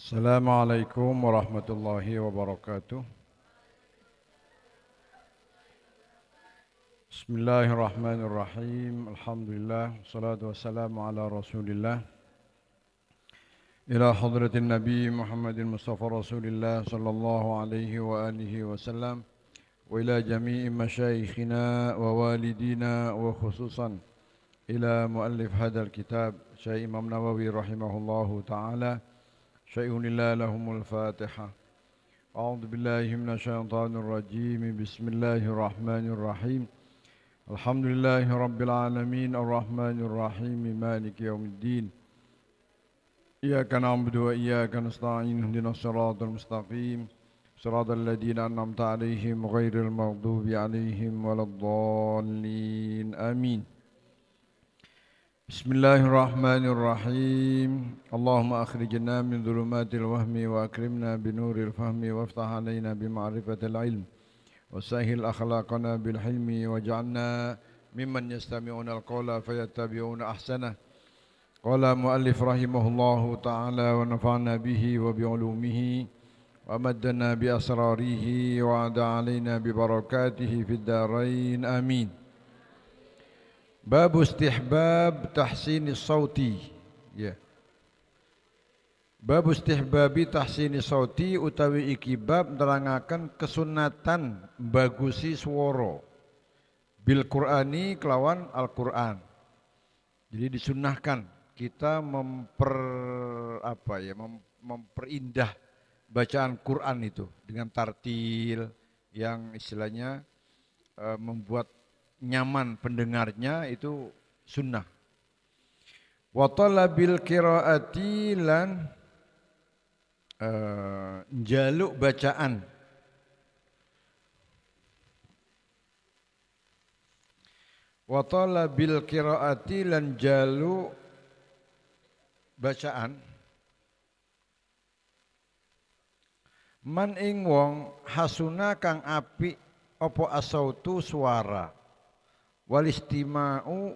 Assalamualaikum warahmatullahi wabarakatuh. Bismillahirrahmanirrahim. Alhamdulillah. Salatu wassalamu ala rasulillah. Ila hadratin Nabi Muhammadin Mustafa Rasulillah sallallahu alaihi wa alihi wasallam. Wa ila jami'i masyayikhina wa walidina wa khususan ila muallif hadal kitab Syekh Imam Nawawi rahimahullahu ta'ala. Syai'unillah lahumul fatihah. A'udzu billahi minasyaitonir rajim. Bismillahirrahmanirrahim. Alhamdulillahi rabbil alamin arrahmanir rahim maliki yaumiddin. Iyyaka na'budu wa iyyaka nasta'in ihdinas siratal mustaqim. Siratal ladzina an'amta 'alaihim ghairil maghdubi 'alaihim waladdallin. Amin. Bismillahirrahmanirrahim. Allahumma akhrijna min dhulumatil wahmi wa akrimna binuril fahmi waftah alaina bima'rifatil ilm wa sahhil akhlaqana bil hilmi waj'alna mimman yastami'una al-qawla fayattabi'una ahsanah. Qala muallif rahimahullahu ta'ala wa nafa'na bihi wa bi'ulumihi wa maddana bi asrarihi wa ada alaina bi barakatihi fid darain. Amin. Bab istihbab tahsinis sauti. Ya. Bab istihbabi tahsinis sauti utawi iki bab nerangaken kesunatan bagusi swara bil Qur'ani kelawan Al-Qur'an. Jadi disunnahkan kita memperindah bacaan Qur'an itu dengan tartil yang istilahnya membuat nyaman pendengarnya, itu sunnah. Wa talabil qiraati lan njaluk bacaan. Wa talabil qiraati lan njaluk bacaan. Man ing wong hasuna kang apik apa asautu suara. Walistima'u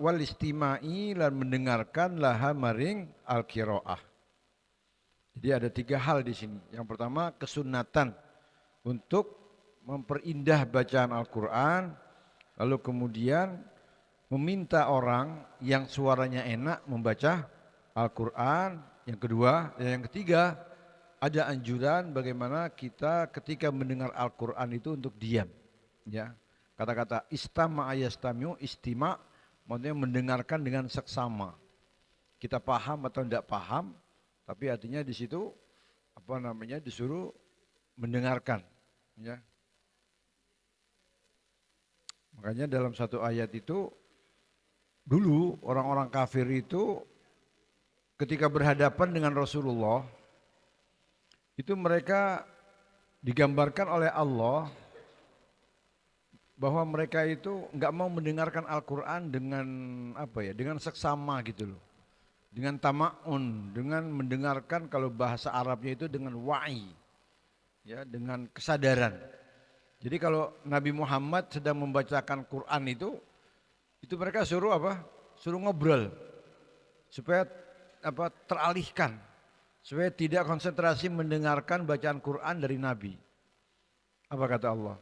walistimai lan mendengarkan laha maring al-qiraah. Jadi ada 3 hal di sini. Yang pertama kesunatan untuk memperindah bacaan Al-Qur'an, lalu kemudian meminta orang yang suaranya enak membaca Al-Qur'an. Yang kedua, yang ketiga ada anjuran bagaimana kita ketika mendengar Al-Qur'an itu untuk diam, ya. Kata-kata istama ayastamiu, istima maksudnya mendengarkan dengan seksama. Kita paham atau tidak paham, tapi artinya di situ disuruh mendengarkan, ya. Makanya dalam satu ayat itu dulu orang-orang kafir itu ketika berhadapan dengan Rasulullah itu mereka digambarkan oleh Allah bahwa mereka itu enggak mau mendengarkan Al-Qur'an dengan dengan seksama gitu loh. Dengan tama'un, dengan mendengarkan, kalau bahasa Arabnya itu dengan wa'i. Ya, dengan kesadaran. Jadi kalau Nabi Muhammad sedang membacakan Quran itu mereka suruh Suruh ngobrol. Supaya teralihkan. Supaya tidak konsentrasi mendengarkan bacaan Quran dari Nabi. Apa kata Allah?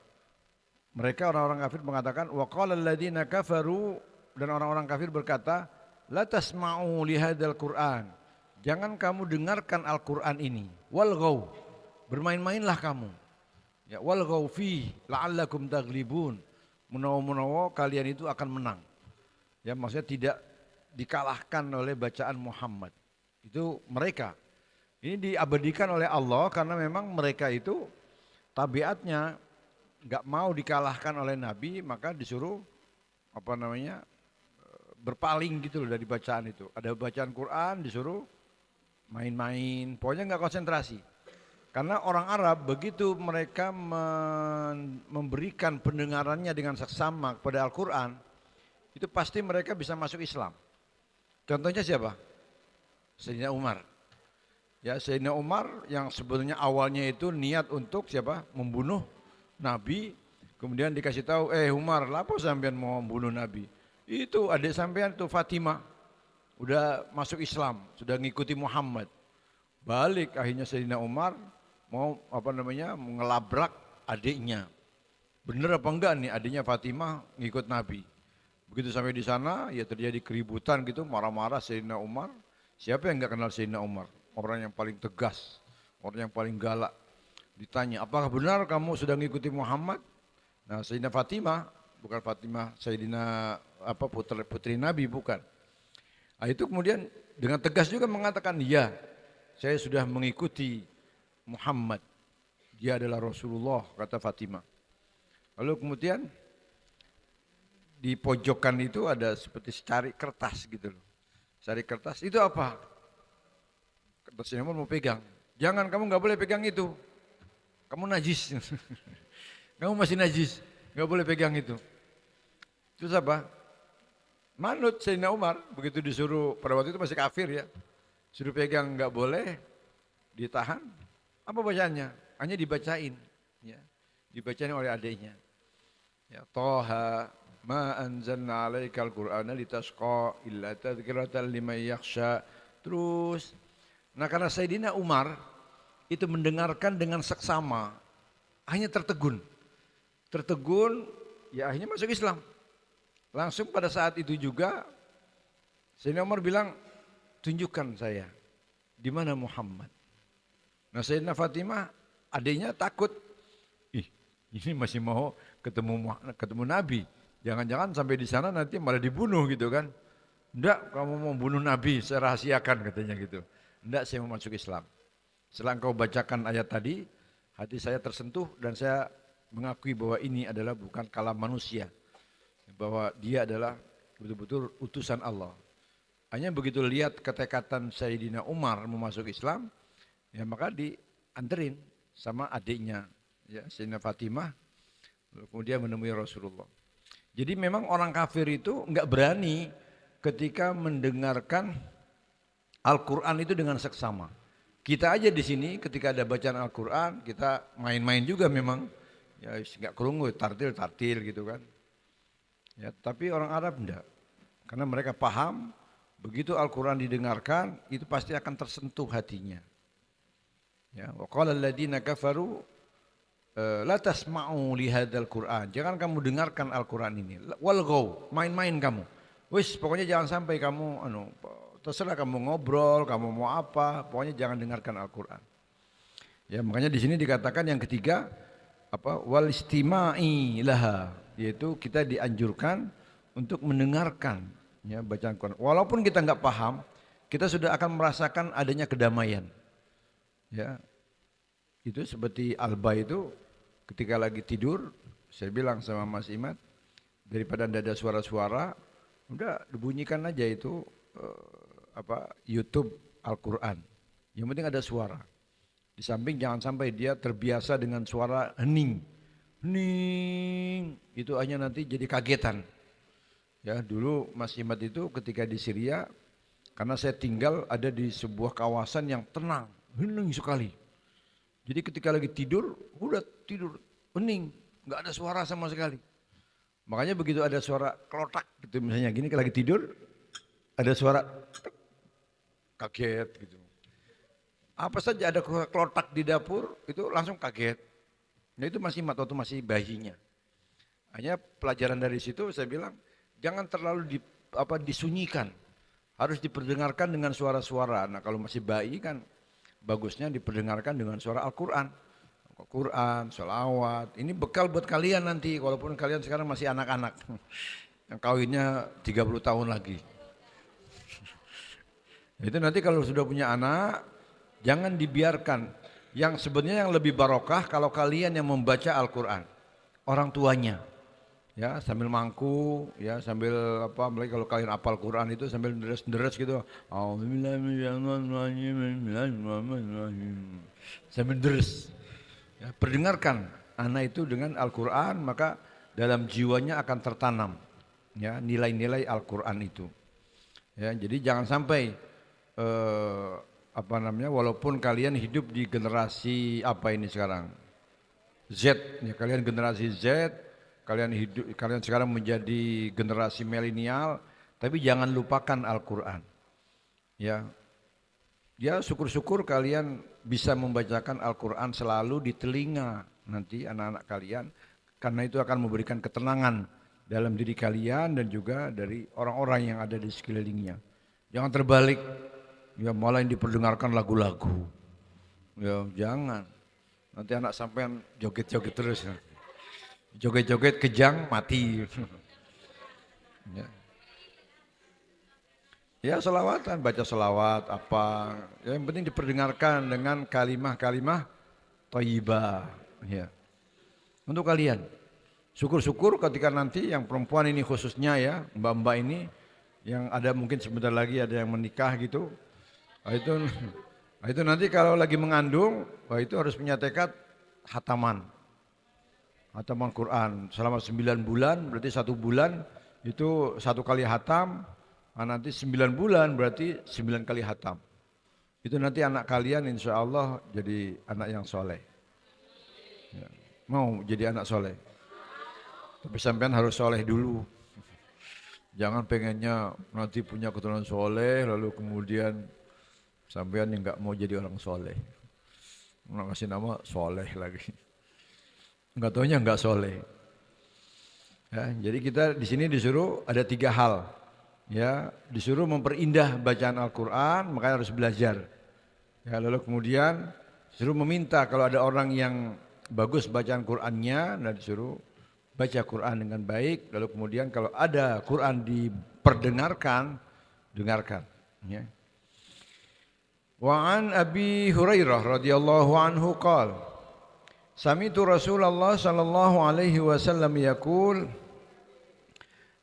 Mereka orang-orang kafir mengatakan wa qala alladziina kafaru, dan orang-orang kafir berkata la tasma'u li hadzal Qur'an. Jangan kamu dengarkan Al-Qur'an ini. Walghaw, bermain-mainlah kamu. Ya, walghaw fi la'allakum taghlibun. Menawa-menawa kalian itu akan menang. Ya, maksudnya tidak dikalahkan oleh bacaan Muhammad. Itu mereka. Ini diabadikan oleh Allah karena memang mereka itu tabiatnya enggak mau dikalahkan oleh Nabi, maka disuruh berpaling gitu loh dari bacaan itu. Ada bacaan Quran disuruh main-main, pokoknya enggak konsentrasi. Karena orang Arab begitu mereka memberikan pendengarannya dengan seksama kepada Al-Quran, itu pasti mereka bisa masuk Islam. Contohnya siapa? Sayyidina Umar. Ya, Sayyidina Umar yang sebenarnya awalnya itu niat untuk membunuh Nabi, kemudian dikasih tahu, Umar, lapo sampean mau membunuh Nabi? Itu adik sampean itu Fatimah, udah masuk Islam, sudah ngikuti Muhammad. Balik akhirnya Sayyidina Umar mau mengelabrak adiknya. Bener apa enggak nih adiknya Fatimah ngikut Nabi. Begitu sampai di sana ya terjadi keributan gitu, marah-marah Sayyidina Umar. Siapa yang enggak kenal Sayyidina Umar? Orang yang paling tegas, orang yang paling galak. Ditanya, apakah benar kamu sudah mengikuti Muhammad? Nah, Sayyidina Fatimah, bukan Fatimah Sayyidina putri Nabi, bukan. Nah, itu kemudian dengan tegas juga mengatakan, ya, saya sudah mengikuti Muhammad. Dia adalah Rasulullah, kata Fatimah. Lalu kemudian di pojokan itu ada seperti secari kertas gitu loh. Secari kertas itu apa? Kertasnya mau pegang. Jangan, kamu nggak boleh pegang itu. Kamu najis. Kamu masih najis. Nggak boleh pegang itu. Terus apa? Manut Sayyidina Umar. Begitu disuruh, pada waktu itu masih kafir ya. Suruh pegang nggak boleh. Ditahan. Apa bacaannya? Hanya dibacain. Ya. Dibacain oleh adiknya. Ya, Toha ma anzalna alaikal qur'ana litasqa illa tadhkiratan liman yakhsha. Terus, nah karena Sayyidina Umar itu mendengarkan dengan seksama, hanya tertegun, ya akhirnya masuk Islam. Langsung pada saat itu juga Sayyidina Umar bilang, tunjukkan saya di mana Muhammad. Nah Sayyidina Fatimah adiknya takut, ini masih mau ketemu Nabi, jangan-jangan sampai di sana nanti malah dibunuh gitu kan. Enggak, kamu mau bunuh Nabi, saya rahasiakan katanya gitu. Enggak, saya mau masuk Islam. Setelah engkau bacakan ayat tadi, hati saya tersentuh dan saya mengakui bahwa ini adalah bukan kalam manusia. Bahwa dia adalah betul-betul utusan Allah. Hanya begitu lihat ketekatan Sayyidina Umar memasuk Islam, ya maka dianterin sama adiknya, ya Sayyidina Fatimah, kemudian menemui Rasulullah. Jadi memang orang kafir itu enggak berani ketika mendengarkan Al-Quran itu dengan seksama. Kita aja di sini ketika ada bacaan Al-Quran kita main-main juga memang, ya nggak kerungu, tartil gitu kan. Ya, tapi orang Arab enggak, karena mereka paham begitu Al-Quran didengarkan itu pasti akan tersentuh hatinya. Ya, wa qala alladziina kafaru la tasma'u li hadzal Qur'an. Jangan kamu dengarkan Al-Quran ini. Walghaw, main-main kamu. Wis, pokoknya jangan sampai kamu terserah kamu ngobrol, kamu mau apa, pokoknya jangan dengarkan Al-Quran. Ya, makanya di sini dikatakan yang ketiga wal istima'i laha, yaitu kita dianjurkan untuk mendengarkan ya bacaan Quran. Walaupun kita nggak paham, kita sudah akan merasakan adanya kedamaian. Ya. Itu seperti Alba itu ketika lagi tidur, saya bilang sama Mas Imad, daripada tidak ada suara-suara, udah dibunyikan aja itu YouTube Al-Quran. Yang penting ada suara. Di samping jangan sampai dia terbiasa dengan suara hening. Hening itu hanya nanti jadi kagetan. Ya, dulu Mas Imad itu ketika di Syria, karena saya tinggal ada di sebuah kawasan yang tenang, hening sekali. Jadi ketika lagi tidur, udah tidur hening, nggak ada suara sama sekali. Makanya begitu ada suara kelotak gitu misalnya gini, lagi tidur ada suara kaget gitu. Apa saja ada kelotak di dapur itu langsung kaget. Nah itu masih waktu masih bayinya. Hanya pelajaran dari situ saya bilang jangan terlalu disunyikan. Harus diperdengarkan dengan suara-suara. Nah kalau masih bayi kan bagusnya diperdengarkan dengan suara Al-Quran. Al-Quran, sholawat. Ini bekal buat kalian nanti walaupun kalian sekarang masih anak-anak. Yang kawinnya 30 tahun lagi. Itu nanti kalau sudah punya anak, jangan dibiarkan. Yang sebenarnya yang lebih barokah kalau kalian yang membaca Al-Quran, orang tuanya, ya sambil mangku, ya sambil apalagi kalau kalian hafal Quran itu sambil deres-deres gitu, sambil deres, ya, perdengarkan anak itu dengan Al-Quran, maka dalam jiwanya akan tertanam, ya nilai-nilai Al-Quran itu, ya jadi jangan sampai walaupun kalian hidup di generasi apa ini sekarang Z, ya kalian generasi Z, kalian sekarang menjadi generasi milenial, tapi jangan lupakan Al-Quran. Ya, Ya syukur-syukur kalian bisa membacakan Al-Quran selalu di telinga nanti anak-anak kalian. Karena itu akan memberikan ketenangan dalam diri kalian dan juga dari orang-orang yang ada di sekelilingnya. Jangan terbalik, ya malah yang diperdengarkan lagu-lagu. Ya jangan, nanti anak sampean joget-joget terus. Joget-joget kejang mati. Ya. Ya selawatan, baca selawat apa. Ya, yang penting diperdengarkan dengan kalimah-kalimah thayyibah. Ya. Untuk kalian, syukur-syukur ketika nanti yang perempuan ini khususnya ya, mbak-mbak ini yang ada mungkin sebentar lagi ada yang menikah gitu. Itu nanti kalau lagi mengandung, itu harus punya tekad hataman. Hataman Quran selama 9 bulan, berarti 1 bulan itu 1 kali hatam. Nah, nanti 9 bulan berarti 9 kali hatam. Itu nanti anak kalian insya Allah jadi anak yang soleh. Ya. Mau jadi anak soleh. Tapi sampean harus soleh dulu. Jangan pengennya nanti punya keturunan soleh lalu kemudian sampean yang nggak mau jadi orang soleh. Nggak kasih nama soleh lagi. Nggak taunya nggak soleh. Ya, jadi kita di sini disuruh ada 3 hal. Ya, disuruh memperindah bacaan Al-Quran, makanya harus belajar. Ya, lalu kemudian disuruh meminta kalau ada orang yang bagus bacaan Qurannya, nah disuruh baca Quran dengan baik. Lalu kemudian kalau ada Quran diperdengarkan, dengarkan. Ya. Wa an Abi Hurairah radhiyallahu anhu qala sami'tu Rasulullah sallallahu alaihi wasallam yaqul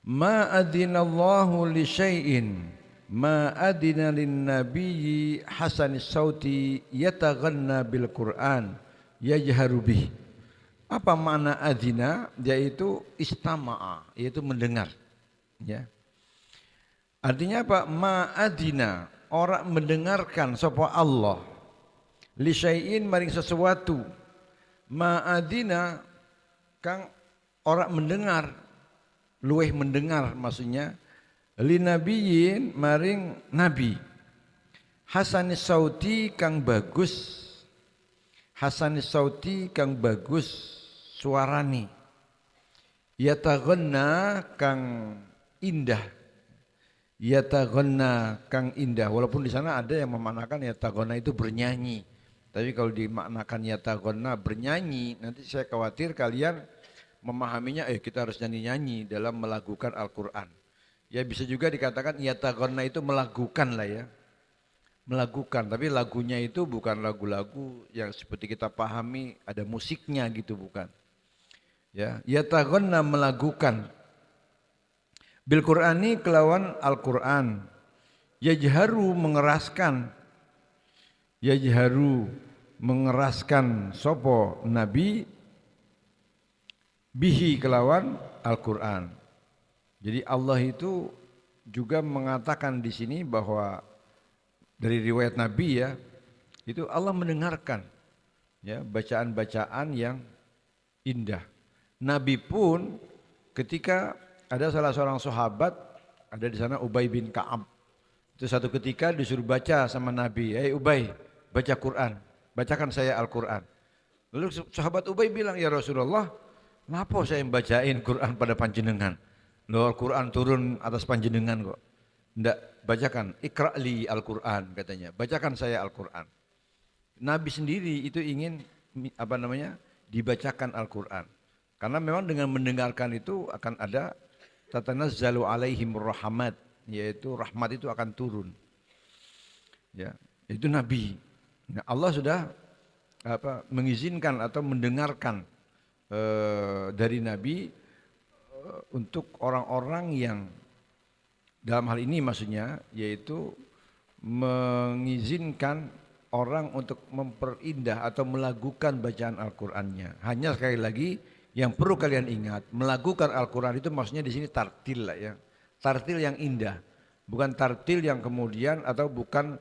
ma adinallahu li syai'in ma adina lin nabiyyi hasanis sauti yataghanna bil Qur'an yajharu bih. Apa makna adina? Yaitu istama'a, yaitu mendengar. Ya. Artinya apa? Ma adina, orang mendengarkan sapa Allah li syai'in maring sesuatu. Ma adina kang orang mendengar luweh mendengar maksudnya li nabiyyin maring nabi hasanis sauti kang bagus suarane yataghanna kang indah walaupun di sana ada yang memaknakan yataghanna itu bernyanyi, tapi kalau dimaknakan yataghanna bernyanyi nanti saya khawatir kalian memahaminya kita harus nyanyi-nyanyi dalam melakukan Al-Quran. Ya bisa juga dikatakan yataghanna itu melakukan lah ya. Melakukan, tapi lagunya itu bukan lagu-lagu yang seperti kita pahami ada musiknya gitu, bukan. Ya, yataghanna melakukan. Bil Qur'ani kelawan Al-Quran. Yajharu mengeraskan sopo Nabi bihi kelawan Al-Quran. Jadi Allah itu juga mengatakan di sini bahwa dari riwayat Nabi ya, itu Allah mendengarkan ya bacaan-bacaan yang indah. Nabi pun ketika ada salah seorang sahabat ada di sana Ubay bin Ka'ab. Itu satu ketika disuruh baca sama Nabi, Ubay, baca Quran, bacakan saya Al-Quran. Lalu sahabat Ubay bilang, ya Rasulullah, kenapa saya membacain Quran pada panjenengan? Loh, Al-Quran turun atas panjenengan kok. Tidak, bacakan, ikra'li Al-Quran katanya, bacakan saya Al-Quran. Nabi sendiri itu ingin dibacakan Al-Quran. Karena memang dengan mendengarkan itu akan ada tatanazzalu alaihim rahmat, yaitu rahmat itu akan turun. Ya, itu Nabi. Nah, Allah sudah mengizinkan atau mendengarkan dari Nabi untuk orang-orang yang dalam hal ini maksudnya yaitu mengizinkan orang untuk memperindah atau melakukan bacaan Al-Qur'annya. Hanya sekali lagi yang perlu kalian ingat, melakukan Al-Qur'an itu maksudnya di sini tartil lah ya. Tartil yang indah, bukan tartil yang kemudian atau bukan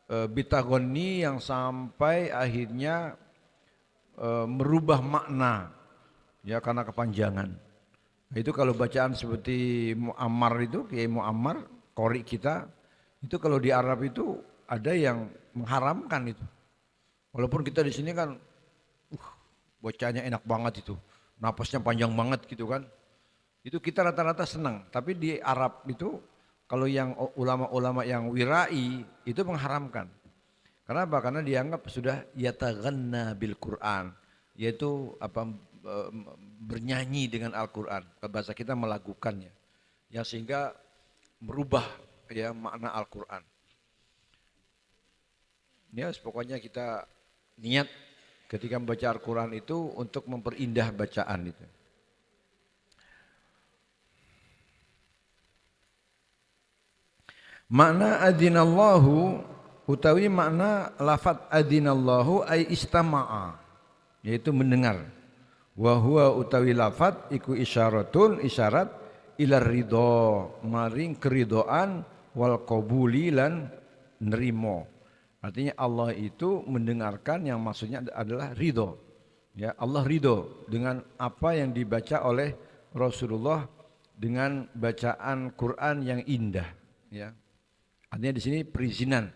bitagoni yang sampai akhirnya merubah makna ya karena kepanjangan. Nah, itu kalau bacaan seperti Mu'ammar itu, Kiai Mu'ammar, qori kita, itu kalau di Arab itu ada yang mengharamkan itu. Walaupun kita di sini kan bacanya enak banget itu, napasnya panjang banget gitu kan. Itu kita rata-rata senang. Tapi di Arab itu kalau yang ulama-ulama yang wirai itu mengharamkan. Kenapa? Karena dianggap sudah yataghanna bil Quran, yaitu bernyanyi dengan Al-Quran. Bahasa kita melakukannya, yang sehingga merubah ya makna Al-Quran. Ya, pokoknya kita niat ketika membaca Al-Quran itu untuk memperindah bacaan itu. Makna adinallahu utawi makna lafat adinallahu ay istama'a, yaitu mendengar. Wa huwa utawi lafat iku isyaratun isyarat ila ridho maring keridoan wal qabuli lan nerimo. Artinya Allah itu mendengarkan, yang maksudnya adalah ridho. Ya, Allah ridho dengan apa yang dibaca oleh Rasulullah dengan bacaan Quran yang indah. Ya, artinya di sini perizinan.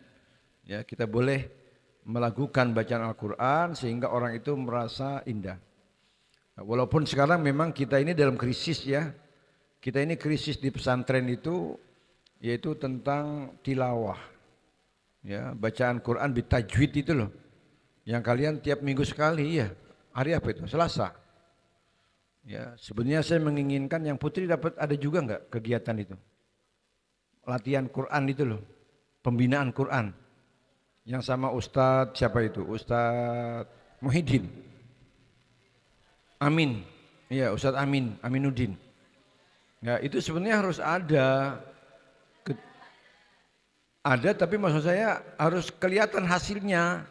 Ya, kita boleh melakukan bacaan Al-Quran sehingga orang itu merasa indah. Walaupun sekarang memang kita ini dalam krisis ya. Kita ini krisis di pesantren itu yaitu tentang tilawah. Ya, bacaan Quran bitajwid itu loh. Yang kalian tiap minggu sekali ya. Hari apa itu? Selasa. Ya, sebenarnya saya menginginkan yang putri dapat ada juga enggak kegiatan itu? Latihan Quran itu loh. Pembinaan Quran. Yang sama Ustadz siapa itu? Ustadz Muhyiddin. Amin. Iya, Ustadz Amin, Aminuddin. Ya, itu sebenarnya harus ada. Ada, tapi maksud saya harus kelihatan hasilnya.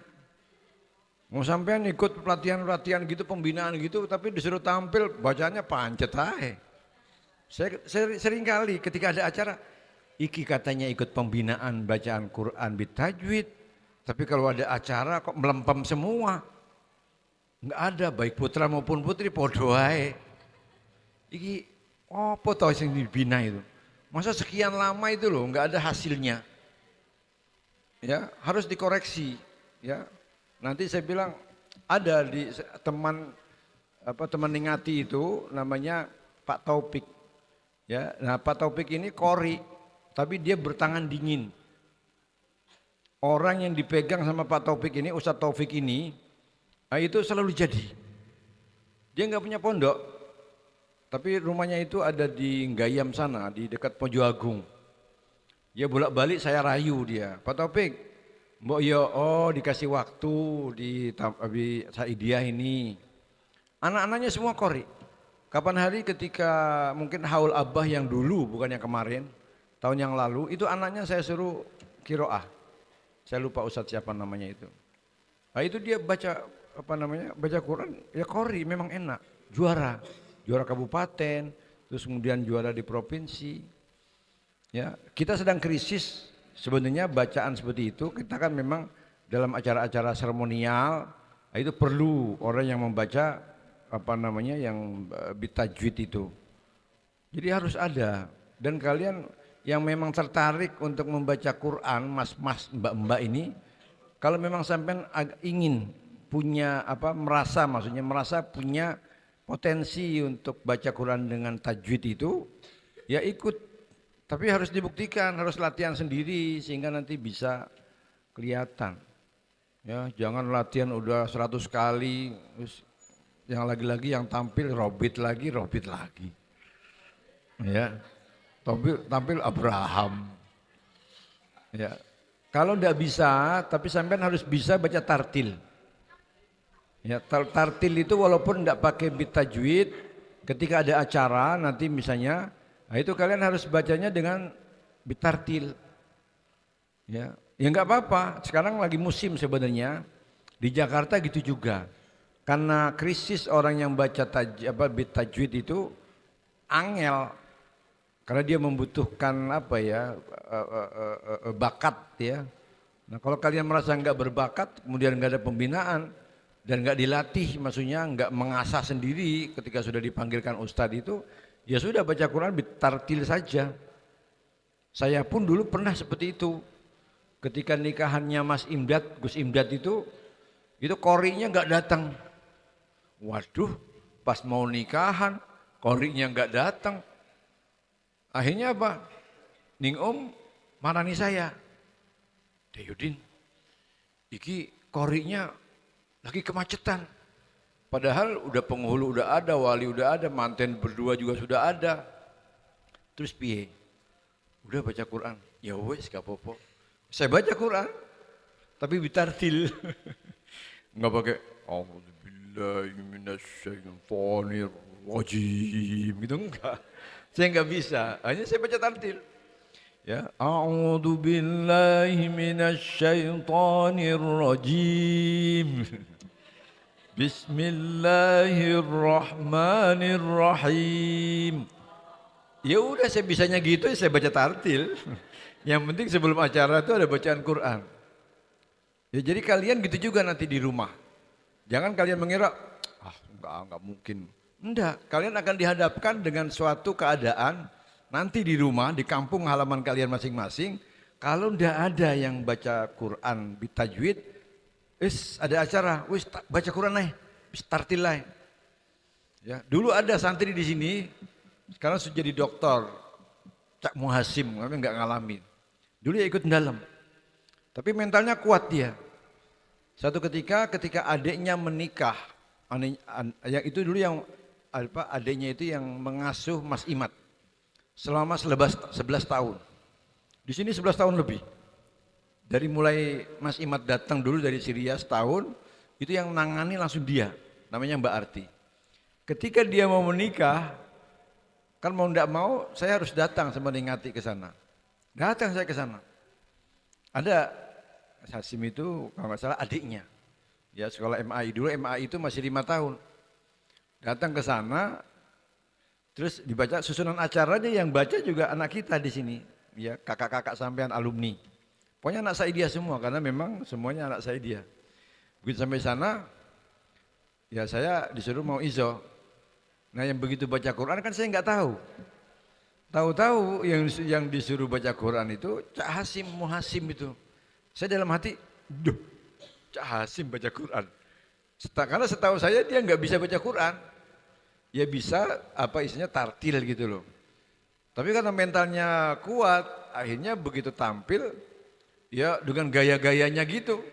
Mau sampean ikut pelatihan-pelatihan gitu, pembinaan gitu, tapi disuruh tampil bacanya pancet aja. Saya sering kali ketika ada acara, iki katanya ikut pembinaan bacaan Quran bitajwid, tapi kalau ada acara kok melempem semua. Enggak ada, baik putra maupun putri podo ae. Iki apa tau sing dibina itu? Masa sekian lama itu loh enggak ada hasilnya. Ya, harus dikoreksi, ya. Nanti saya bilang ada di teman Ningati itu namanya Pak Taufik. Ya, nah Pak Taufik ini qori, tapi dia bertangan dingin. Orang yang dipegang sama Pak Taufik ini, Ustadz Taufik ini, nah itu selalu jadi. Dia nggak punya pondok, tapi rumahnya itu ada di Gayam sana, di dekat Pojo Agung. Dia bolak-balik saya rayu dia, Pak Taufik, mbok yo, dikasih waktu di Saidiah ini. Anak-anaknya semua qori. Kapan hari ketika mungkin haul Abah yang dulu, bukan yang kemarin, tahun yang lalu, itu anaknya saya suruh kiroah. Saya lupa Ustadz siapa namanya itu. Nah itu dia baca baca Quran, ya qori memang enak, juara kabupaten, terus kemudian juara di provinsi. Ya, kita sedang krisis sebenarnya bacaan seperti itu. Kita kan memang dalam acara-acara seremonial itu perlu orang yang membaca yang bitajwid itu. Jadi harus ada. Dan kalian yang memang tertarik untuk membaca Quran, mas-mas, mbak-mbak ini, kalau memang sampai ingin punya merasa punya potensi untuk baca Quran dengan tajwid itu, ya ikut. Tapi harus dibuktikan, harus latihan sendiri sehingga nanti bisa kelihatan. Ya, jangan latihan udah 100 kali, terus yang lagi-lagi yang tampil robit lagi. Ya. Tampil Abraham. Ya. Kalau enggak bisa, tapi sampean harus bisa baca tartil. Ya, tartil itu walaupun enggak pakai bitajwid, ketika ada acara nanti misalnya, nah itu kalian harus bacanya dengan bitartil. Ya, enggak apa-apa. Sekarang lagi musim sebenarnya. Di Jakarta gitu juga. Karena krisis orang yang baca bitajwid itu angel. Karena dia membutuhkan bakat ya. Nah, kalau kalian merasa enggak berbakat, kemudian enggak ada pembinaan dan enggak dilatih, maksudnya enggak mengasah sendiri ketika sudah dipanggilkan ustadz itu, ya sudah baca Quran bitartil saja. Saya pun dulu pernah seperti itu. Ketika nikahannya Mas Imdad, Gus Imdad itu korinya nggak datang. Waduh, pas mau nikahan, korinya nggak datang. Akhirnya apa? Ning Om marani saya. Deyudin, iki korinya lagi kemacetan. Padahal udah penghulu udah ada, wali udah ada, manten berdua juga sudah ada. Terus piye? Udah baca Quran. Ya wes gak apa-apa. Saya baca Quran, tapi bitartil. Enggak pakai A'udzubillahi minasyaitonir rajim gitu enggak. Saya enggak bisa. Hanya saya baca tartil. Ya, A'udzubillahi minasyaitonir rajim. Bismillahirrahmanirrahim. Ya udah saya bisanya gitu, saya baca tartil. Yang penting sebelum acara itu ada bacaan Quran. Ya jadi kalian gitu juga nanti di rumah. Jangan kalian mengira, enggak mungkin. Enggak, kalian akan dihadapkan dengan suatu keadaan nanti di rumah, di kampung halaman kalian masing-masing. Kalau enggak ada yang baca Quran bitajwid, ada acara, baca Quran nih, tartil lah. Ya, dulu ada santri di sini, sekarang sudah jadi dokter, Cak Muhasim, tapi nggak ngalamin. Dulu ya ikut dalam, tapi mentalnya kuat dia. Satu ketika adiknya menikah, yang itu dulu yang adiknya itu yang mengasuh Mas Imad selama 11 tahun. Di sini 11 tahun lebih. Dari mulai Mas Imad datang dulu dari Syria setahun, itu yang nangani langsung dia, namanya Mbak Arti. Ketika dia mau menikah, kan mau enggak mau saya harus datang sama Ningati ke sana. Datang saya ke sana. Ada Hasim itu kalau nggak salah adiknya. Ya sekolah MAI dulu, MAI itu masih 5 tahun. Datang ke sana, terus dibaca susunan acaranya yang baca juga anak kita di sini. Ya kakak-kakak sampean alumni. Pokoknya anak saya dia semua, karena memang semuanya anak saya dia. Begitu sampai sana, ya saya disuruh mau izo. Nah yang begitu baca Quran kan saya nggak tahu. Tahu-tahu yang disuruh baca Quran itu Cak Hasim, Muhasim itu. Saya dalam hati, duh, Cak Hasim baca Quran. Karena setahu saya dia nggak bisa baca Quran. Ya bisa apa istilahnya tartil gitu loh. Tapi karena mentalnya kuat, akhirnya begitu tampil, ya dengan gaya-gayanya gitu.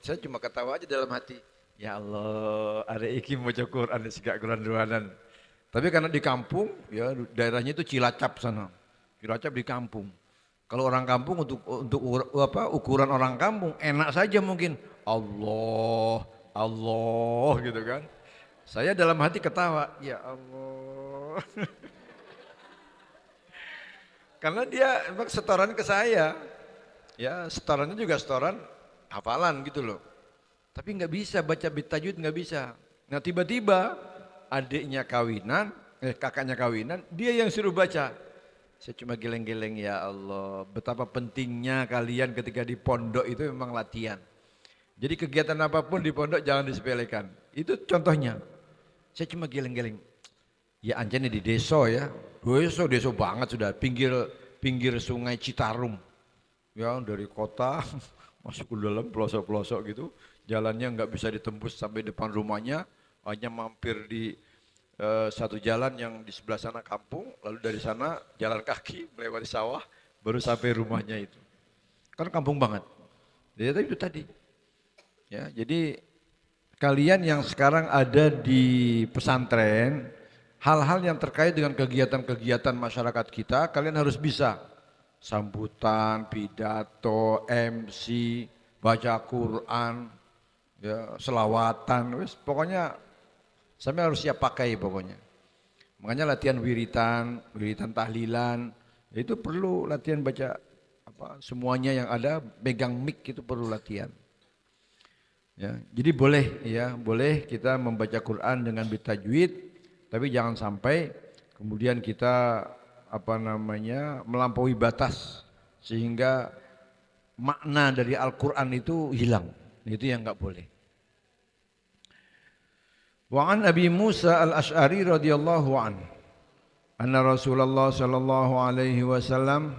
Saya cuma ketawa aja dalam hati. Ya Allah, ada iki baca Quran segak Quran ruanan. Tapi karena di kampung, ya daerahnya itu Cilacap sana. Cilacap di kampung. Kalau orang kampung untuk ukuran orang kampung enak saja mungkin. Allah gitu kan. Saya dalam hati ketawa, ya Allah. Karena dia emang setoran ke saya. Ya setorannya juga setoran hafalan gitu loh. Tapi nggak bisa baca bitajwid, nggak bisa. Nah tiba-tiba adiknya kawinan, kakaknya kawinan, dia yang suruh baca. Saya cuma geleng-geleng, ya Allah, betapa pentingnya kalian ketika di pondok itu memang latihan. Jadi kegiatan apapun di pondok jangan disepelekan. Itu contohnya. Saya cuma geleng-geleng. Ya anjani di desa ya, desa banget sudah, pinggir sungai Citarum. Ya dari kota masuk ke dalam pelosok-pelosok gitu, jalannya nggak bisa ditembus sampai depan rumahnya, hanya mampir di satu jalan yang di sebelah sana kampung, lalu dari sana jalan kaki melewati sawah, baru sampai rumahnya itu. Kan kampung banget. Jadi itu tadi. Ya, jadi kalian yang sekarang ada di pesantren, hal-hal yang terkait dengan kegiatan-kegiatan masyarakat kita, kalian harus bisa. Sambutan, pidato, MC, baca Quran, ya, selawatan, pokoknya sampai harus siap pakai pokoknya. Makanya latihan wiritan tahlilan, itu perlu latihan baca semuanya yang ada, pegang mic itu perlu latihan. Ya, jadi boleh kita membaca Quran dengan bitajwid, tapi jangan sampai kemudian kita melampaui batas sehingga makna dari Al-Quran itu hilang. Itu yang enggak boleh. Wa an Abi Musa al-Ash'ari radhiyallahu anhu anna Rasulullah sallallahu alaihi wasallam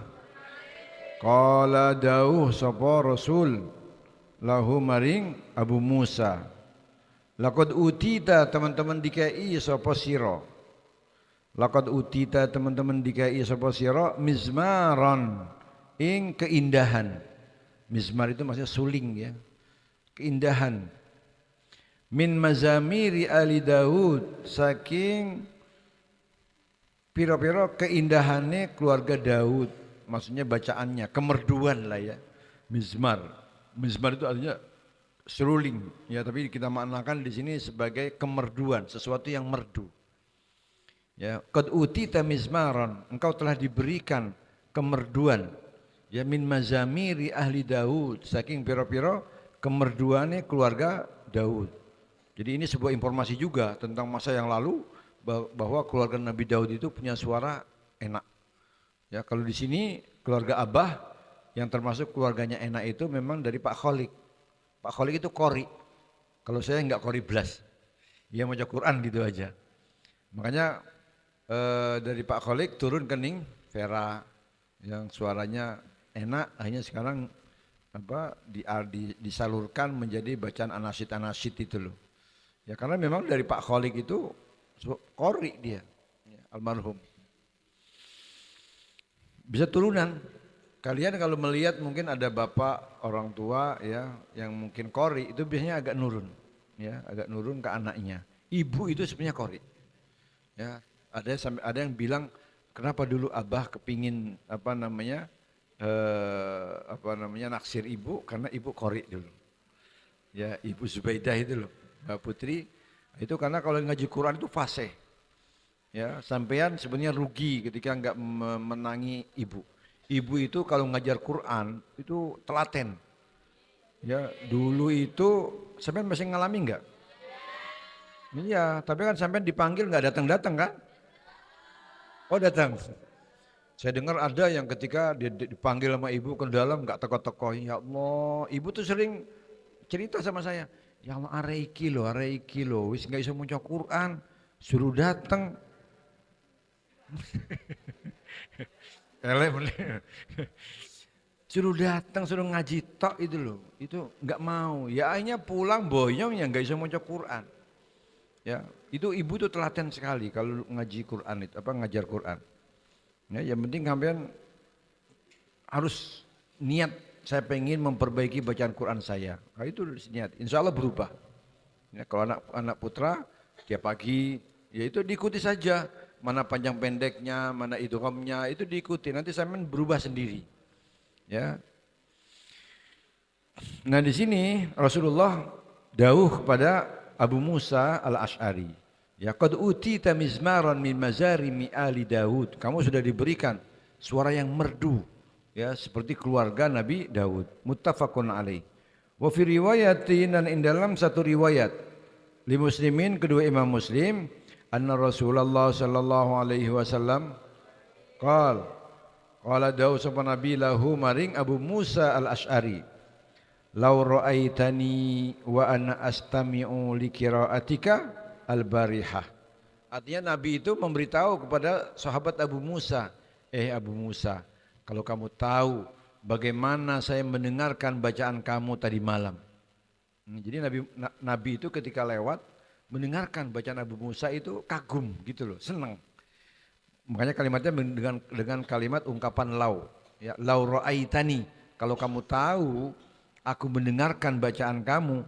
Qala dawuh sapa Rasul lahu maring Abu Musa. Laqad utita teman-teman dikai sapa sira. Laqad utita teman-teman dikai sapa sira mizmaran ing keindahan. Mizmar itu maksudnya suling ya. Keindahan. Min mazamiri ali Daud saking pira-pira keindahannya keluarga Daud. Maksudnya bacaannya kemerduan lah ya. Mizmar. Mizmar itu artinya seruling ya, tapi kita maknakan di sini sebagai kemerduan, sesuatu yang merdu. Ya, qad utita mizmaran, engkau telah diberikan kemerduan. Ya min mazamiri ahli Daud, saking pira-pira kemerduannya keluarga Daud. Jadi ini sebuah informasi juga tentang masa yang lalu bahwa keluarga Nabi Daud itu punya suara enak. Ya, kalau di sini keluarga Abah yang termasuk keluarganya enak itu memang dari Pak Kholik. Pak Kholik itu qori. Kalau saya enggak qori blas. Dia baca Quran gitu aja. Makanya dari Pak Kholik turun ke Ning Vera yang suaranya enak, akhirnya sekarang disalurkan menjadi bacaan anasyid itu loh. Ya karena memang dari Pak Kholik itu qori dia, ya, almarhum. Bisa turunan. Kalian kalau melihat mungkin ada bapak orang tua ya yang mungkin qori itu biasanya agak nurun, ya agak nurun ke anaknya. Ibu itu sebenarnya qori. Ya ada yang bilang kenapa dulu Abah kepingin naksir ibu karena ibu qori dulu. Ya Ibu Zubaidah itu loh, Mbak Putri itu karena kalau ngaji Quran itu fasih. Ya sampean sebenarnya rugi ketika enggak menangi ibu. Ibu itu kalau ngajar Quran itu telaten. Ya, dulu itu sampean masih ngalami enggak? Iya, tapi kan sampean dipanggil enggak datang-datang kan? Oh, datang. Saya dengar ada yang ketika dia dipanggil sama ibu ke dalam enggak teko-teko. Ya Allah, ibu tuh sering cerita sama saya. Ya Allah, are iki lho, wis enggak iso maca Quran, suruh datang. Suruh datang, suruh ngaji tok itu loh, itu nggak mau. Ya akhirnya pulang boyong ya nggak bisa maca Quran. Ya itu ibu tuh telaten sekali kalau ngaji Quran itu ngajar Quran. Ya yang penting kalian harus niat saya pengen memperbaiki bacaan Quran saya. Nah, itu niat, insya Allah berubah. Ya, kalau anak putra tiap pagi ya itu diikuti saja. Mana panjang pendeknya, mana idghamnya itu diikuti. Nanti sampean berubah sendiri. Ya. Nah di sini Rasulullah dawuh kepada Abu Musa al-Ash'ari. Ya qad utita mizmaran min mazarimi ali Daud. Kamu sudah diberikan suara yang merdu. Ya seperti keluarga Nabi Daud. Muttafaqun alaih. Wa fi riwayatin dan dalam satu riwayat li muslimin kedua Imam Muslim anna Rasulullah sallallahu alaihi wasallam qala dawu sapa nabi lahu maring Abu Musa al-Ash'ari law ra'aitani wa ana astami'u li qira'atika al-barihah. Artinya Nabi itu memberitahu kepada sahabat Abu Musa, Abu Musa, kalau kamu tahu bagaimana saya mendengarkan bacaan kamu tadi malam. Jadi Nabi itu ketika lewat mendengarkan bacaan Abu Musa itu kagum gitu loh, senang. Makanya kalimatnya dengan kalimat ungkapan lau. Ya, lau ra'aitani, kalau kamu tahu aku mendengarkan bacaan kamu,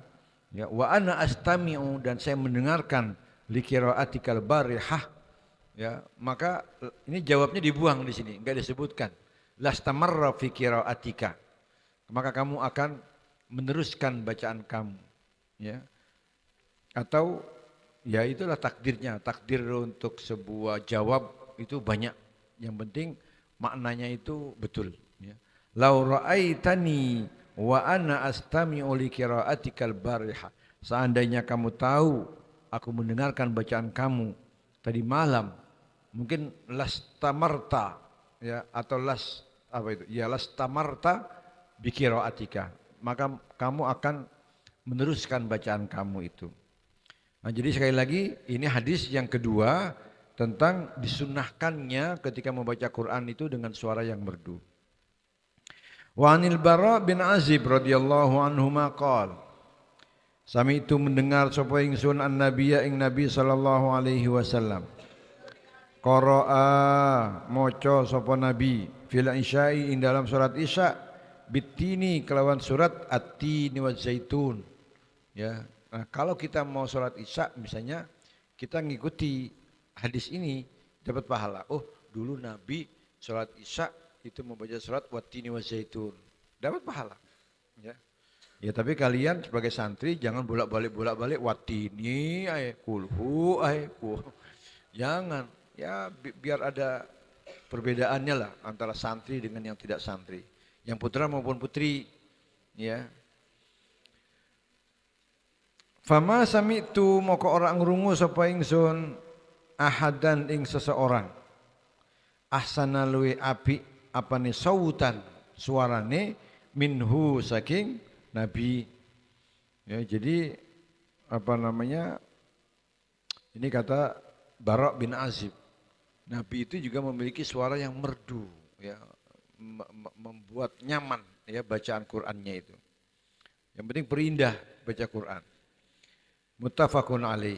ya wa ana astami'u dan saya mendengarkan li qira'atikal barihah. Ya, maka ini jawabnya dibuang di sini, enggak disebutkan. Lastamarra fi qira'atika. Maka kamu akan meneruskan bacaan kamu, ya. Atau ya itulah takdirnya, takdir untuk sebuah jawab itu banyak. Yang penting maknanya itu betul. Ya. Lau ra'aitani wa ana astami'u li qira'atikal barihah. Seandainya kamu tahu aku mendengarkan bacaan kamu tadi malam, mungkin lastamarta ya atau lastamarta bi qira'atika. Maka kamu akan meneruskan bacaan kamu itu. Nah, jadi sekali lagi ini hadis yang kedua tentang disunnahkannya ketika membaca Quran itu dengan suara yang merdu. Wa anil Bara bin Azib radhiyallahu anhu maqal. Sami itu mendengar sapa ingsun an-nabiyya ing Nabi sallallahu alaihi wasallam. Qara'a maca sapa Nabi fil isya'i ing dalam surat Isya bitini kelawan surat at-tini wa zaitun. Ya. Nah, kalau kita mau surat Isya misalnya kita ngikuti hadis ini dapat pahala. Oh, dulu Nabi surat Isya itu membaca surat wat-tini wa zaitun. Dapat pahala. Ya. Ya tapi kalian sebagai santri jangan bolak-balik watini kulhu jangan ya biar ada perbedaannya lah antara santri dengan yang tidak santri, yang putra maupun putri ya. Fama sami'tu moko orang ngrungu sapa ingsun ahadan ing seseorang ahsana luwi api apane sautan suarane minhu saking Nabi. Ya, jadi apa namanya? Ini kata Bara bin Azib. Nabi itu juga memiliki suara yang merdu, ya, membuat nyaman ya bacaan Qur'annya itu. Yang penting perindah baca Qur'an. Muttafaqun alaih.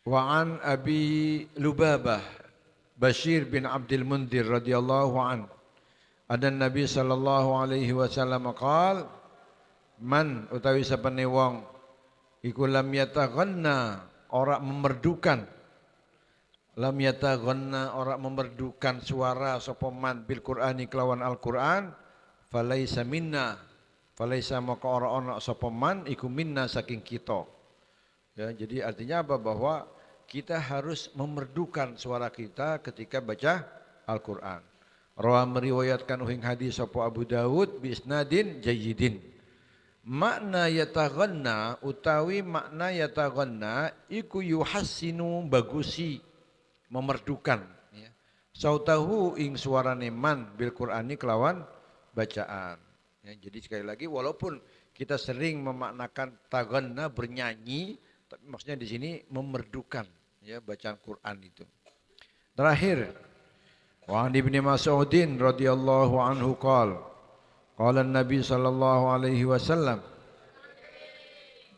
Wa an Abi Lubabah Bashir bin Abdul Mundir radhiyallahu anhu. Ada Nabi sallallahu alaihi wasallam qal man utawi sapane wong iku lam yataghanna ora memerdukan ora memerdukan suara sapa man bil Qur'ani kelawan Al-Qur'an falaisa minna falaisa maka ora ana sapa man iku minna saking kita. Ya, jadi artinya apa? Bahwa kita harus memerdukan suara kita ketika baca Al-Qur'an. Rawa meriwayatkan uhing hadis sapa Abu Dawud bi isnadin jayyidin. Makna yataghanna utawi makna yataghanna iku yuhassinu bagusi memerdukan ya. Sautahu ing suarane man bil Qur'ani kelawan bacaan. Ya, jadi sekali lagi walaupun kita sering memaknakan taghanna bernyanyi, tapi maksudnya di sini memerdukan ya bacaan Qur'an itu. Terakhir wa Ibnu Mas'udin radhiyallahu anhu qala Nabi sallallahu alaihi wasallam.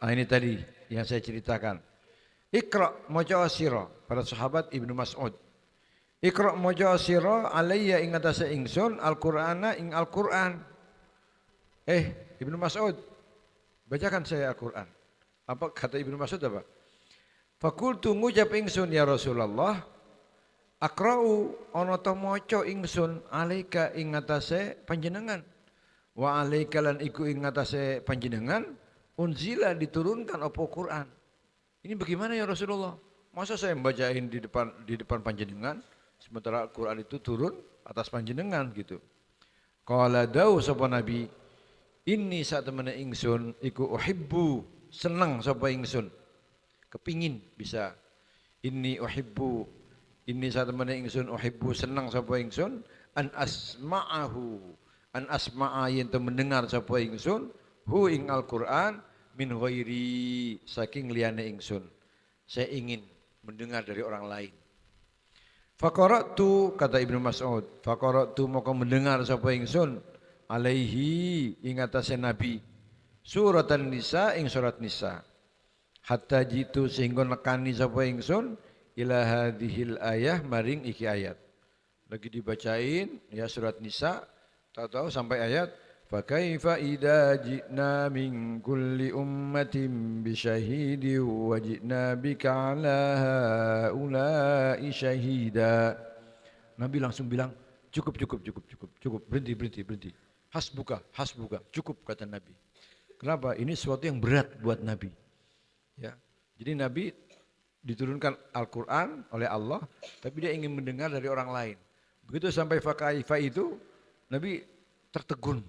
Ini tadi yang saya ceritakan. Iqra maca sira para sahabat Ibnu Mas'ud. Iqra maca sira alayya ing atase ingsun Al-Qur'ana ing Al-Qur'an. Ibnu Mas'ud bacakan saya Al-Qur'an. Apa kata Ibnu Mas'ud apa? Fakultu ngucap ingsun ya Rasulullah akra'u ana ta maca ingsun alaika ing atase panjenengan wa alaika lan iku ing atase panjenengan unzila diturunkan apa Quran. Ini bagaimana ya Rasulullah? Masa saya membacain di depan panjenengan sementara Quran itu turun atas panjenengan gitu. Qala dawu sapa Nabi inni sak temene ingsun iku uhibbu seneng sapa ingsun kepingin bisa inni uhibbu ini saat temene ingsun uhibbu senang sapa ingsun an asma'a yen mendengar sapa ingsun hu ing Al-Qur'an min ghairi saking liyane ingsun. Saya ingin mendengar dari orang lain. Faqara'tu kata Ibnu Mas'ud, faqara'tu maka mendengar sapa ingsun alaihi ing atase Nabi suratan Nisa ing surat Nisa. Hatta jitu sehingga nekani sapa ingsun ila hadhil ayah maring iki ayat. Lagi dibacain ya surat Nisa, tahu-tahu sampai ayat fa kaifa idza ji'na min kulli ummatin bi syahidin wa ji'na bika ala haula'i syahida. Nabi langsung bilang cukup berhenti. Hasbuka cukup kata Nabi. Kenapa? Ini sesuatu yang berat buat Nabi. Ya. Jadi Nabi diturunkan Al-Quran oleh Allah, tapi dia ingin mendengar dari orang lain. Begitu sampai fakaifa itu, Nabi tertegun.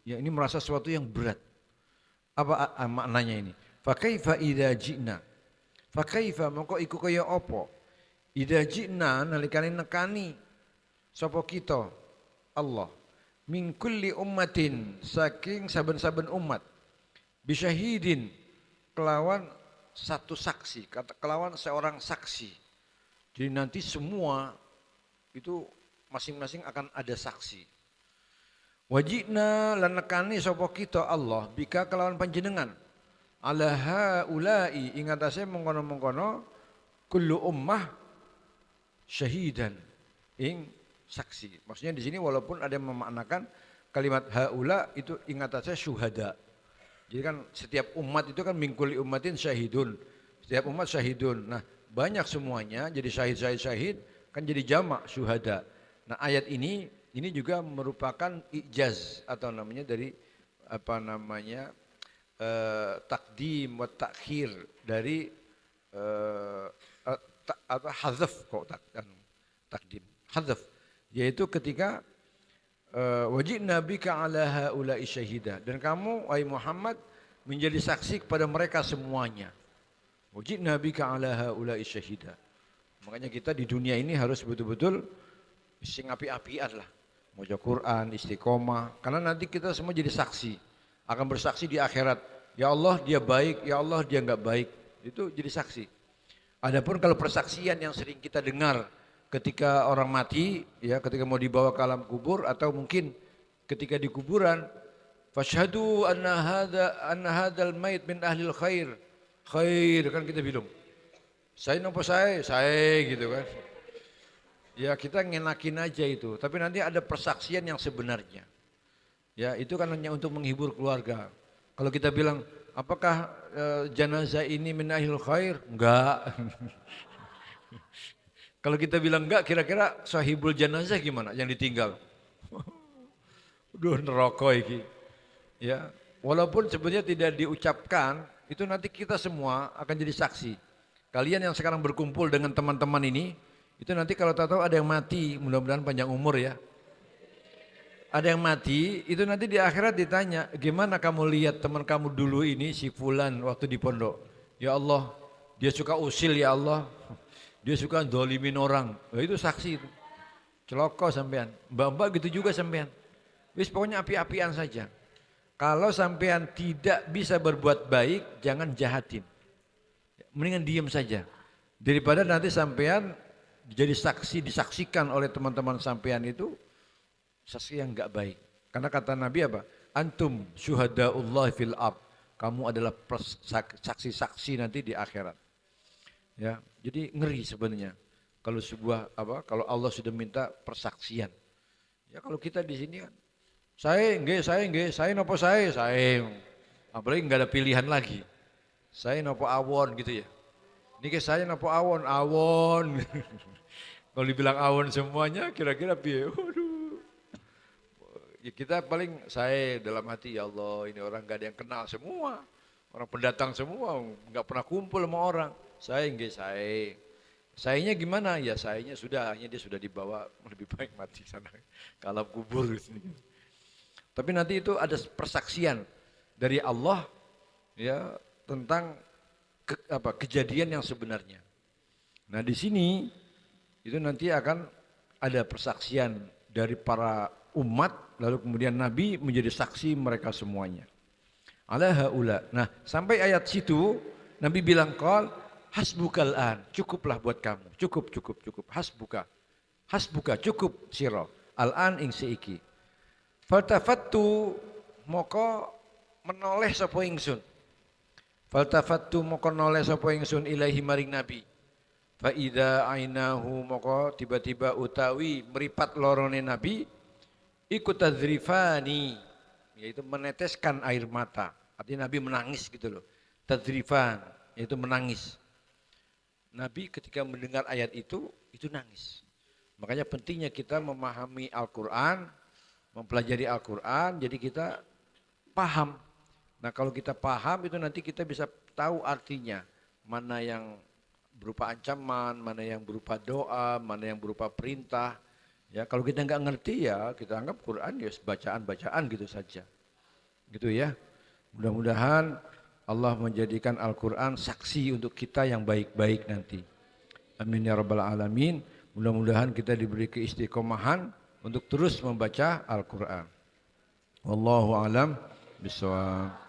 Ya, ini merasa sesuatu yang berat. Apa maknanya ini? Fakaifa idza ji'na. Fakaifa mongko iku kaya apa? Idza ji'na nalikane nekani sapa kita Allah min kulli ummatin saking saben-saben umat bisyahidin kelawan satu saksi, kelawan seorang saksi. Jadi nanti semua itu masing-masing akan ada saksi. Wajibna lan nekani sapa kita Allah bika kelawan panjenengan. Ala haula'i ing atase mengkono-mengkono kullu ummah syahidan ing saksi. Maksudnya di sini walaupun ada yang memaknakan kalimat haula itu ing atase syuhada. Jadi kan setiap umat itu kan mingkuli ummatin syahidun. Setiap umat syahidun. Nah, banyak semuanya jadi syahid kan jadi jamak syuhada. Nah, ayat ini juga merupakan ijaz atau namanya dari apa namanya takdim wa takhir dari hazaf kok takdim hazaf yaitu ketika wajibna bika ala haula'i syahida dan kamu wahai Muhammad menjadi saksi kepada mereka semuanya. Wajibna bika ala haula'i syahida. Makanya kita di dunia ini harus betul-betul sing api-apian lah. Baca Quran, istiqomah. Karena nanti kita semua jadi saksi. Akan bersaksi di akhirat. Ya Allah dia baik, ya Allah dia enggak baik. Itu jadi saksi. Adapun kalau persaksian yang sering kita dengar ketika orang mati, ya ketika mau dibawa ke alam kubur atau mungkin ketika di kuburan, fashhadu anna hadzal mait min ahlil khair. Khair kan kita bilang. Saya nopo saya gitu kan. Ya kita ngenakin aja itu, tapi nanti ada persaksian yang sebenarnya. Ya itu kan hanya untuk menghibur keluarga. Kalau kita bilang, apakah jenazah ini min ahlil khair? Enggak. Kalau kita bilang enggak, kira-kira sahibul jenazah gimana yang ditinggal? Duh neraka iki. Ya, walaupun sebenarnya tidak diucapkan, itu nanti kita semua akan jadi saksi. Kalian yang sekarang berkumpul dengan teman-teman ini, itu nanti kalau tahu ada yang mati, mudah-mudahan panjang umur ya. Ada yang mati, itu nanti di akhirat ditanya, gimana kamu lihat teman kamu dulu ini si fulan waktu di pondok? Ya Allah, dia suka usil ya Allah. Dia suka dolimin orang. Nah, itu saksi itu. Celoko sampean. Mbak-mbak gitu juga sampean. Wis pokoknya api-apian saja. Kalau sampean tidak bisa berbuat baik, jangan jahatin. Mendingan diam saja. Daripada nanti sampean jadi saksi disaksikan oleh teman-teman sampean itu saksi yang enggak baik. Karena kata Nabi apa? Antum syuhadaullah fil ard. Kamu adalah saksi-saksi nanti di akhirat. Ya, jadi ngeri sebenarnya. Kalau kalau Allah sudah minta persaksian. Ya kalau kita di sini kan saya nopo saya. Apalagi enggak ada pilihan lagi. Saya nopo awon gitu ya. Niki saya nopo awon. Kalau dibilang awon semuanya kira-kira piye? Waduh. Ya kita paling saya dalam hati ya Allah ini orang gak ada yang kenal semua. Orang pendatang semua gak pernah kumpul sama orang. Saya nggih saya. Sayanya gimana? Ya sayanya sudah, hanya dia sudah dibawa lebih baik mati sana. Kalau kubur Tapi nanti itu ada persaksian dari Allah ya tentang kejadian yang sebenarnya. Nah di sini itu nanti akan ada persaksian dari para umat, lalu kemudian Nabi menjadi saksi mereka semuanya. Ala haula. Nah sampai ayat situ Nabi bilang qal hasbukal an, cukuplah buat kamu, cukup. Hasbuka cukup sira. Al an ing seiki. Faltafattu moko menoleh sapa ingsun. Faltafattu moko noleh sapa ingsun ilahi maring Nabi. Fa idza ainahu moko tiba-tiba utawi meripat lorone Nabi ikut tadzrifani yaitu meneteskan air mata. Artinya Nabi menangis gitu loh. Tadzrifan yaitu menangis. Nabi ketika mendengar ayat itu nangis. Makanya pentingnya kita memahami Al-Qur'an, mempelajari Al-Qur'an jadi kita paham. Nah, kalau kita paham itu nanti kita bisa tahu artinya. Mana yang berupa ancaman, mana yang berupa doa, mana yang berupa perintah. Ya, kalau kita nggak ngerti ya kita anggap Quran ya bacaan-bacaan gitu saja. Gitu ya. Mudah-mudahan Allah menjadikan Al-Quran saksi untuk kita yang baik-baik nanti. Amin ya rabbal alamin. Mudah-mudahan kita diberi keistiqomahan untuk terus membaca Al-Quran. Wallahu alam bishawab.